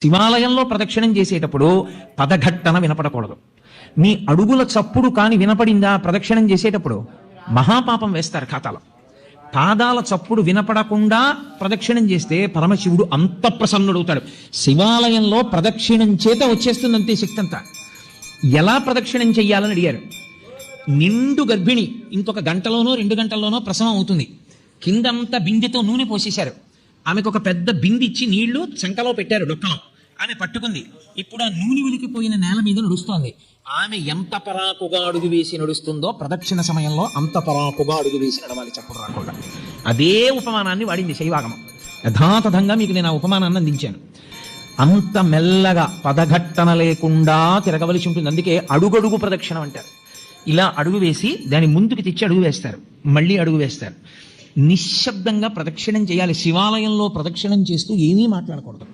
శివాలయంలో ప్రదక్షిణం చేసేటప్పుడు పదఘట్టన వినపడకూడదు. మీ అడుగుల చప్పుడు కాని వినపడిందా ప్రదక్షిణం చేసేటప్పుడు మహాపాపం వేస్తారు ఖాతాలో. పాదాల చప్పుడు వినపడకుండా ప్రదక్షిణం చేస్తే పరమశివుడు అంత ప్రసన్నుడవుతాడు. శివాలయంలో ప్రదక్షిణం చేత వచ్చేస్తుందంతే శక్తి అంతా. ఎలా ప్రదక్షిణం చెయ్యాలని అడిగారు. నిండు గర్భిణి, ఇంకొక గంటలోనో 2 గంటల్లోనో ప్రసవం అవుతుంది. కిందంతా బిందెతో నూనె పోసేశారు. ఆమెకు ఒక పెద్ద బింది ఇచ్చి నీళ్లు శంకలో పెట్టారు, డొక్కలో. ఆమె పట్టుకుంది. ఇప్పుడు ఆ నూనె వెలికిపోయిన నేల మీద నడుస్తోంది. ఆమె ఎంత పరాకుగా అడుగు వేసి నడుస్తుందో ప్రదక్షిణ సమయంలో అంత పరాకుగా అడుగు వేసి నడవాలి, చప్పుడు రాకుండా. అదే ఉపమానాన్ని వాడింది శైవాగమం. యథాతథంగా మీకు నేను ఆ ఉపమానాన్ని అందించాను. అంత మెల్లగా పదఘట్టన లేకుండా తిరగవలసి ఉంటుంది. అందుకే అడుగడుగు ప్రదక్షిణం అంటారు. ఇలా అడుగు వేసి దాని ముందుకు తెచ్చి అడుగు వేస్తారు, మళ్ళీ అడుగు వేస్తారు. నిశ్శబ్దంగా ప్రదక్షిణం చేయాలి. శివాలయంలో ప్రదక్షిణం చేస్తూ ఏమీ మాట్లాడకూడదు.